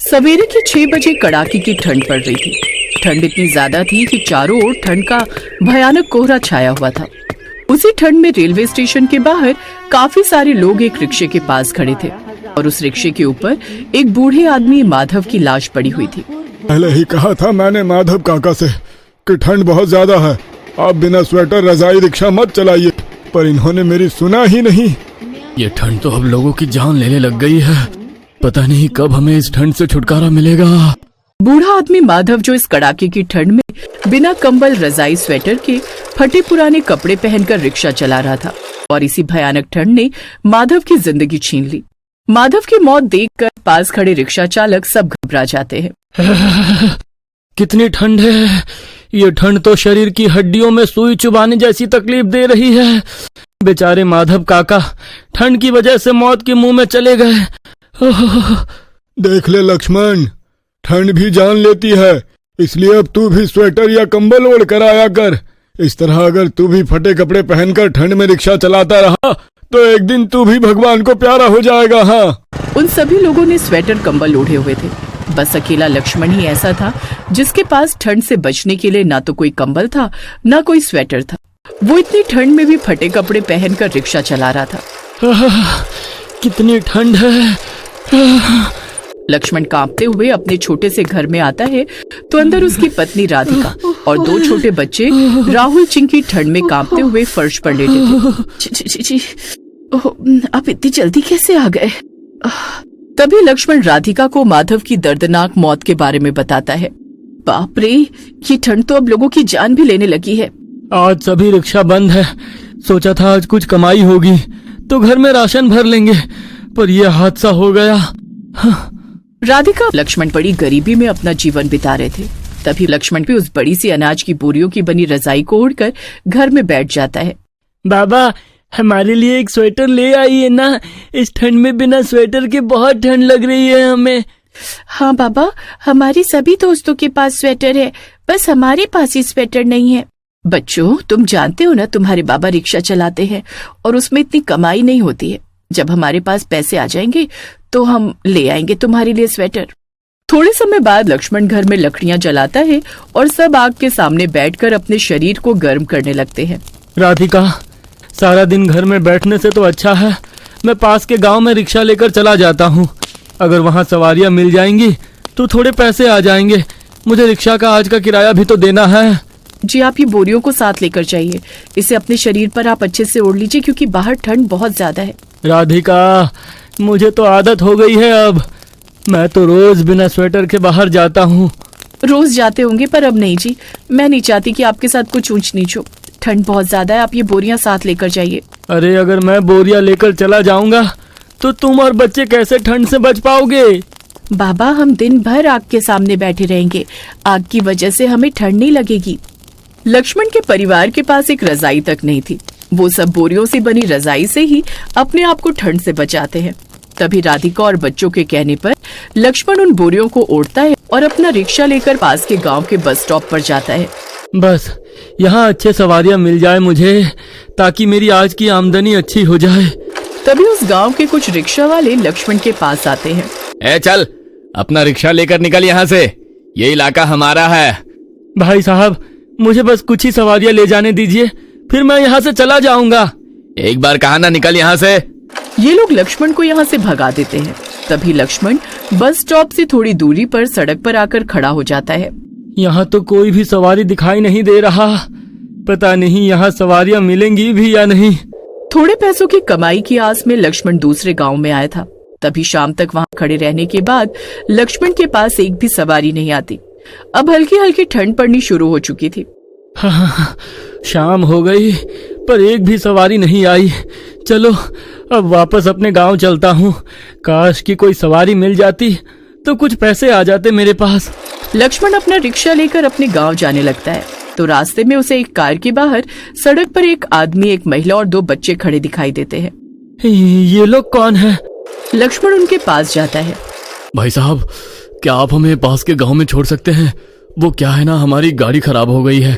सवेरे के 6 बजे कड़ाके की ठंड पड़ रही थी। ठंड इतनी ज्यादा थी कि चारों ओर ठंड का भयानक कोहरा छाया हुआ था। उसी ठंड में रेलवे स्टेशन के बाहर काफी सारे लोग एक रिक्शे के पास खड़े थे और उस रिक्शे के ऊपर एक बूढ़े आदमी माधव की लाश पड़ी हुई थी। पहले ही कहा था मैंने माधव काका से कि ठंड बहुत ज्यादा है, आप बिना स्वेटर रजाई रिक्शा मत चलाइए, पर इन्होंने मेरी सुना ही नहीं। ये ठंड तो अब लोगों की जान लेने लग गई है। पता नहीं कब हमें इस ठंड से छुटकारा मिलेगा। बूढ़ा आदमी माधव जो इस कड़ाके की ठंड में बिना कंबल रजाई स्वेटर के फटे पुराने कपड़े पहनकर रिक्शा चला रहा था और इसी भयानक ठंड ने माधव की जिंदगी छीन ली। माधव की मौत देखकर पास खड़े रिक्शा चालक सब घबरा जाते हैं। कितनी ठंड है, ये ठंड तो शरीर की हड्डियों में सुई चुभाने जैसी तकलीफ दे रही है। बेचारे माधव काका ठंड की वजह से मौत के मुंह में चले गए। देख ले लक्ष्मण, ठंड भी जान लेती है, इसलिए अब तू भी स्वेटर या कंबल ओढ़ कर आया कर। इस तरह अगर तू भी फटे कपड़े पहनकर ठंड में रिक्शा चलाता रहा तो एक दिन तू भी भगवान को प्यारा हो जाएगा। हाँ, उन सभी लोगों ने स्वेटर कंबल ओढ़े हुए थे। बस अकेला लक्ष्मण ही ऐसा था जिसके पास ठंड से बचने के लिए ना तो कोई कंबल था ना कोई स्वेटर था। वो इतनी ठंड में भी फटे कपड़े पहनकर रिक्शा चला रहा था। कितनी ठंड है। लक्ष्मण कांपते हुए अपने छोटे से घर में आता है तो अंदर उसकी पत्नी राधिका और 2 छोटे बच्चे राहुल चिंकी ठंड में कांपते हुए फर्श पर लेटे थे। आप इतनी जल्दी कैसे आ गए? तभी लक्ष्मण राधिका को माधव की दर्दनाक मौत के बारे में बताता है। बाप रे, ये ठंड तो अब लोगों की जान भी लेने लगी है। आज सभी रिक्शा बंद है। सोचा था आज कुछ कमाई होगी तो घर में राशन भर लेंगे, पर यह हादसा हो गया। राधिका लक्ष्मण बड़ी गरीबी में अपना जीवन बिता रहे थे। तभी लक्ष्मण भी उस बड़ी सी अनाज की बोरियों की बनी रजाई को ओढ़कर घर में बैठ जाता है। बाबा, हमारे लिए एक स्वेटर ले आइए ना, इस ठंड में बिना स्वेटर के बहुत ठंड लग रही है हमें। हाँ बाबा, हमारे सभी दोस्तों के पास स्वेटर है, बस हमारे पास ही स्वेटर नहीं है। बच्चों, तुम जानते हो ना, तुम्हारे बाबा रिक्शा चलाते हैं और उसमें इतनी कमाई नहीं होती है। जब हमारे पास पैसे आ जाएंगे तो हम ले आएंगे तुम्हारे लिए स्वेटर। थोड़े समय बाद लक्ष्मण घर में लकड़ियां जलाता है और सब आग के सामने बैठकर अपने शरीर को गर्म करने लगते हैं। राधिका, सारा दिन घर में बैठने से तो अच्छा है मैं पास के गांव में रिक्शा लेकर चला जाता हूँ। अगर वहाँ सवारियाँ मिल जाएंगी तो थोड़े पैसे आ जाएंगे। मुझे रिक्शा का आज का किराया भी तो देना है। जी, आप ये बोरियों को साथ लेकर जाइए। इसे अपने शरीर पर आप अच्छे से ओढ़ लीजिए क्योंकि बाहर ठंड बहुत ज्यादा है। राधिका, मुझे तो आदत हो गई है अब। मैं तो रोज बिना स्वेटर के बाहर जाता हूँ। रोज जाते होंगे पर अब नहीं जी। मैं नहीं चाहती कि आपके साथ कुछ ऊंच नीच हो। ठंड बहुत ज्यादा है, आप ये बोरियां साथ लेकर जाइए। अरे अगर मैं बोरियां लेकर चला जाऊंगा तो तुम और बच्चे कैसे ठंड से बच पाओगे? बाबा, हम दिन भर आग के सामने बैठे रहेंगे, आग की वजह से हमें ठंड नहीं लगेगी। लक्ष्मण के परिवार के पास एक रजाई तक नहीं थी। वो सब बोरियों से बनी रजाई से ही अपने आप को ठंड से बचाते हैं। तभी राधिका और बच्चों के कहने पर लक्ष्मण उन बोरियों को ओढ़ता है और अपना रिक्शा लेकर पास के गांव के बस स्टॉप पर जाता है। बस यहाँ अच्छे सवारियाँ मिल जाए मुझे, ताकि मेरी आज की आमदनी अच्छी हो जाए। तभी उस गांव के कुछ रिक्शा वाले लक्ष्मण के पास आते हैं। ए चल, अपना रिक्शा लेकर निकल यहाँ से, ये इलाका हमारा है। भाई साहब, मुझे बस कुछ ही सवारियाँ ले जाने दीजिए, फिर मैं यहाँ से चला जाऊंगा। एक बार कहा ना निकल यहाँ से। ये लोग लक्ष्मण को यहाँ से भगा देते हैं। तभी लक्ष्मण बस स्टॉप से थोड़ी दूरी पर सड़क पर आकर खड़ा हो जाता है। यहाँ तो कोई भी सवारी दिखाई नहीं दे रहा। पता नहीं यहाँ सवारियाँ मिलेंगी भी या नहीं। थोड़े पैसों की कमाई की आस में लक्ष्मण दूसरे गांव में आया था। तभी शाम तक वहाँ खड़े रहने के बाद लक्ष्मण के पास एक भी सवारी नहीं आती। अब हल्की हल्की ठंड पड़नी शुरू हो चुकी थी। शाम हो गई पर एक भी सवारी नहीं आई। चलो अब वापस अपने गांव चलता हूँ। काश कि कोई सवारी मिल जाती तो कुछ पैसे आ जाते मेरे पास। लक्ष्मण अपना रिक्शा लेकर अपने गांव जाने लगता है तो रास्ते में उसे एक कार के बाहर सड़क पर एक आदमी, एक महिला और 2 बच्चे खड़े दिखाई देते हैं। ये लोग कौन है? लक्ष्मण उनके पास जाता है। भाई साहब, क्या आप हमें पास के गांव में छोड़ सकते हैं? वो क्या है ना, हमारी गाड़ी खराब हो गई है।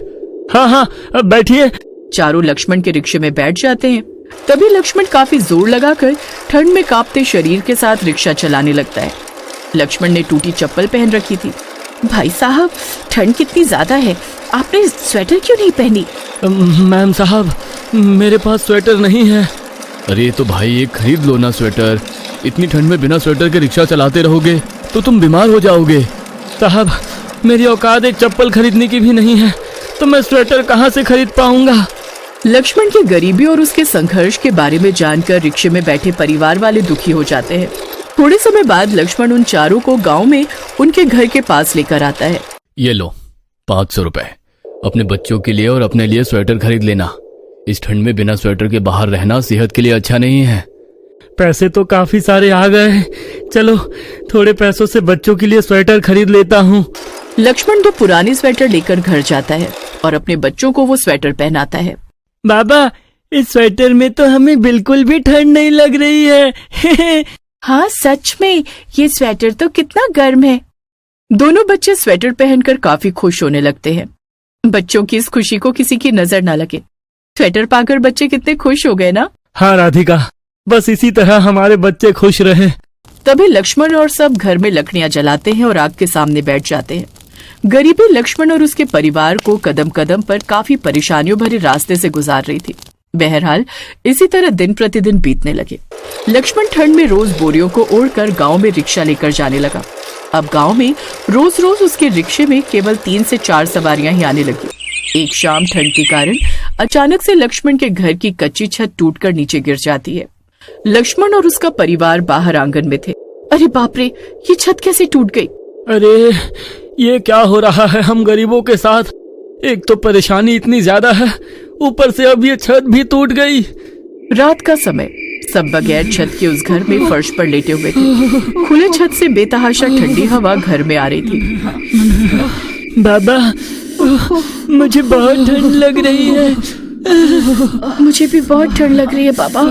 हाँ, बैठिए। चारों लक्ष्मण के रिक्शे में बैठ जाते हैं। तभी लक्ष्मण काफी जोर लगाकर ठंड में कांपते शरीर के साथ रिक्शा चलाने लगता है। लक्ष्मण ने टूटी चप्पल पहन रखी थी। भाई साहब, ठंड कितनी ज्यादा है, आपने स्वेटर क्यों नहीं पहनी? मैम साहब, मेरे पास स्वेटर नहीं है। अरे तो भाई एक खरीद लो ना स्वेटर। इतनी ठंड में बिना स्वेटर के रिक्शा चलाते रहोगे तो तुम बीमार हो जाओगे। साहब, मेरी औकात एक चप्पल खरीदने की भी नहीं है, तो मैं स्वेटर कहाँ से खरीद पाऊंगा? लक्ष्मण की गरीबी और उसके संघर्ष के बारे में जानकर रिक्शे में बैठे परिवार वाले दुखी हो जाते हैं। थोड़े समय बाद लक्ष्मण उन चारों को गांव में उनके घर के पास लेकर आता है। ये लो 500 रुपए, अपने बच्चों के लिए और अपने लिए स्वेटर खरीद लेना। इस ठंड में बिना स्वेटर के बाहर रहना सेहत के लिए अच्छा नहीं है। पैसे तो काफी सारे आ गए, चलो थोड़े पैसों से बच्चों के लिए स्वेटर खरीद लेता हूँ। लक्ष्मण तो पुरानी स्वेटर लेकर घर जाता है और अपने बच्चों को वो स्वेटर पहनाता है। बाबा, इस स्वेटर में तो हमें बिल्कुल भी ठंड नहीं लग रही है। हाँ सच में, ये स्वेटर तो कितना गर्म है। दोनों बच्चे स्वेटर पहनकर काफी खुश होने लगते हैं। बच्चों की इस खुशी को किसी की नजर न लगे। स्वेटर पाकर बच्चे कितने खुश हो गए ना। हाँ राधिका, बस इसी तरह हमारे बच्चे खुश रहे। तभी लक्ष्मण और सब घर में लकड़ियां जलाते हैं और आग के सामने बैठ जाते हैं। गरीबी लक्ष्मण और उसके परिवार को कदम कदम पर काफी परेशानियों भरे रास्ते से गुजार रही थी। बहरहाल इसी तरह दिन प्रतिदिन बीतने लगे। लक्ष्मण ठंड में रोज बोरियों को ओढ़कर गांव में रिक्शा लेकर जाने लगा। अब गांव में रोज रोज उसके रिक्शे में केवल 3 से 4 सवारियां ही आने लगी। एक शाम ठंड के कारण अचानक से लक्ष्मण के घर की कच्ची छत टूटकर नीचे गिर जाती है। लक्ष्मण और उसका परिवार बाहर आंगन में थे। अरे बाप रे, ये छत कैसे टूट गई? अरे ये क्या हो रहा है हम गरीबों के साथ? एक तो परेशानी इतनी ज्यादा है, ऊपर से अब ये छत भी टूट गई। रात का समय, सब बगैर छत के उस घर में फर्श पर लेटे हुए थे। खुले छत से बेतहाशा ठंडी हवा घर में आ रही थी। बाबा, मुझे बहुत ठंड लग रही है। मुझे भी बहुत ठंड लग रही है बाबा।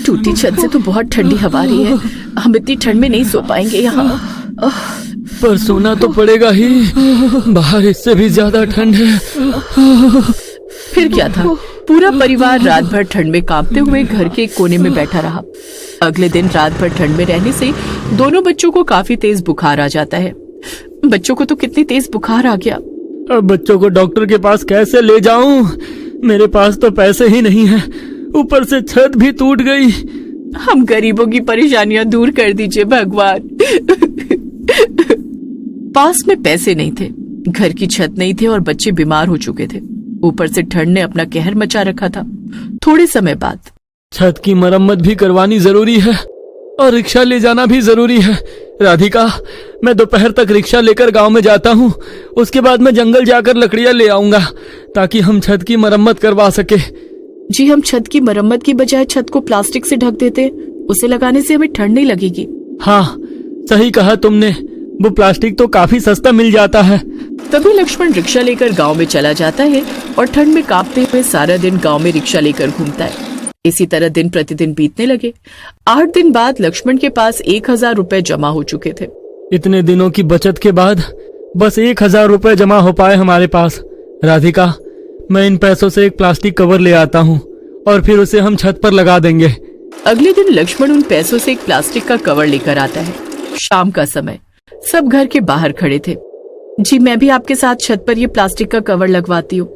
टूटी छत से तो बहुत ठंडी हवा आ रही है। हम इतनी ठंड में नहीं सो पाएंगे यहाँ। पर सोना तो पड़ेगा ही, बाहर इससे भी ज्यादा ठंड है। फिर क्या था, पूरा परिवार रात भर ठंड में कांपते हुए घर के एक कोने में बैठा रहा। अगले दिन रात भर ठंड में रहने से दोनों बच्चों को काफी तेज बुखार आ जाता है। बच्चों को तो कितनी तेज बुखार आ गया। अब बच्चों को डॉक्टर के पास कैसे ले जाऊं? मेरे पास तो पैसे ही नहीं है, ऊपर से छत भी टूट गई। हम गरीबों की परेशानियां दूर कर दीजिए भगवान। पास में पैसे नहीं थे, घर की छत नहीं थे और बच्चे बीमार हो चुके थे। ऊपर से ठंड ने अपना कहर मचा रखा था। थोड़े समय बाद छत की मरम्मत भी करवानी जरूरी है और रिक्शा ले जाना भी जरूरी है। राधिका, मैं दोपहर तक रिक्शा लेकर गांव में जाता हूँ, उसके बाद मैं जंगल जाकर लकड़ियां ले आऊंगा ताकि हम छत की मरम्मत करवा सके। जी, हम छत की मरम्मत की बजाय छत को प्लास्टिक से ढक देते, उसे लगाने से हमें ठंड नहीं लगेगी। हाँ सही कहा तुमने, वो प्लास्टिक तो काफी सस्ता मिल जाता है। तभी लक्ष्मण रिक्शा लेकर गांव में चला जाता है और ठंड में कांपते हुए सारा दिन गांव में रिक्शा लेकर घूमता है। इसी तरह दिन प्रतिदिन बीतने लगे। 8 दिन बाद लक्ष्मण के पास 1000 रुपए जमा हो चुके थे। इतने दिनों की बचत के बाद बस 1000 रुपए जमा हो पाए हमारे पास। राधिका, मैं इन पैसों से एक प्लास्टिक कवर ले आता हूँ और फिर उसे हम छत पर लगा देंगे। अगले दिन लक्ष्मण उन पैसों से एक प्लास्टिक का कवर लेकर आता है। शाम का समय, सब घर के बाहर खड़े थे। जी, मैं भी आपके साथ छत पर ये प्लास्टिक का कवर लगवाती हूँ।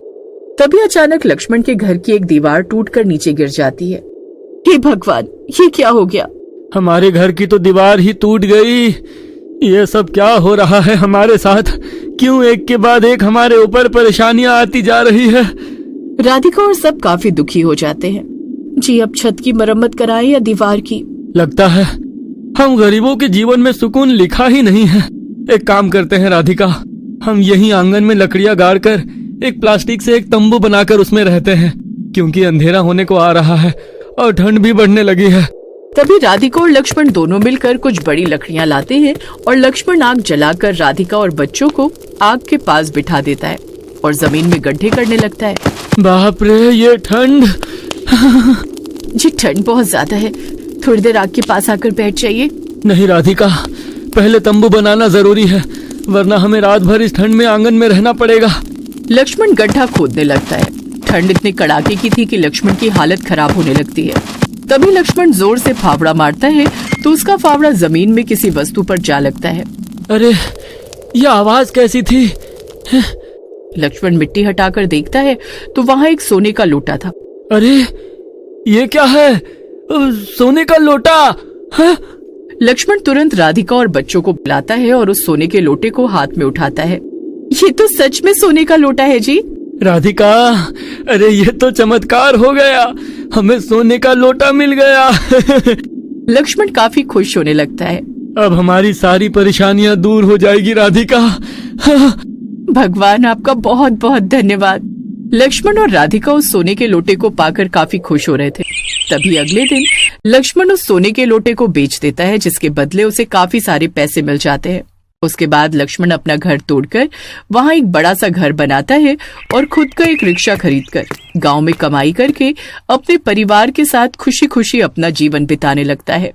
तभी अचानक लक्ष्मण के घर की एक दीवार टूटकर नीचे गिर जाती है। हे भगवान, ये क्या हो गया? हमारे घर की तो दीवार ही टूट गई। ये सब क्या हो रहा है हमारे साथ? क्यों एक के बाद एक हमारे ऊपर परेशानियां आती जा रही है? राधिका और सब काफी दुखी हो जाते हैं। जी, अब छत की मरम्मत कराएं या दीवार की? लगता है हम गरीबों के जीवन में सुकून लिखा ही नहीं है। एक काम करते हैं राधिका, हम यहीं आंगन में लकड़ियां गाड़कर एक प्लास्टिक से एक तंबू बनाकर उसमें रहते हैं, क्योंकि अंधेरा होने को आ रहा है और ठंड भी बढ़ने लगी है। तभी राधिका और लक्ष्मण दोनों मिलकर कुछ बड़ी लकड़ियां लाते हैं और लक्ष्मण आग जलाकर राधिका और बच्चों को आग के पास बिठा देता है और जमीन में गड्ढे करने लगता है। बाप रे, ये ठंड! जी, ठंड बहुत ज्यादा है, थोड़ी देर आग के पास आकर बैठ जाइए। नहीं राधिका, पहले तंबू बनाना जरूरी है, वरना हमें रात भर इस ठंड में आंगन में रहना पड़ेगा। लक्ष्मण गड्ढा खोदने लगता है। ठंड इतने कड़ाके की थी कि लक्ष्मण की हालत खराब होने लगती है। तभी लक्ष्मण जोर से फावड़ा मारता है तो उसका फावड़ा जमीन में किसी वस्तु पर जा लगता है। अरे ये आवाज कैसी थी? लक्ष्मण मिट्टी हटाकर देखता है तो वहां एक सोने का लोटा था। अरे ये क्या है? सोने का लोटा? हाँ? लक्ष्मण तुरंत राधिका और बच्चों को बुलाता है और उस सोने के लोटे को हाथ में उठाता है। ये तो सच में सोने का लोटा है जी। राधिका, अरे ये तो चमत्कार हो गया, हमें सोने का लोटा मिल गया। लक्ष्मण काफी खुश होने लगता है। अब हमारी सारी परेशानियां दूर हो जाएगी राधिका। भगवान आपका बहुत बहुत धन्यवाद। लक्ष्मण और राधिका उस सोने के लोटे को पाकर काफी खुश हो रहे थे। तभी अगले दिन लक्ष्मण उस सोने के लोटे को बेच देता है, जिसके बदले उसे काफी सारे पैसे मिल जाते हैं। उसके बाद लक्ष्मण अपना घर तोड़कर वहां एक बड़ा सा घर बनाता है और खुद का एक रिक्शा खरीदकर गांव में कमाई करके अपने परिवार के साथ खुशी खुशी अपना जीवन बिताने लगता है।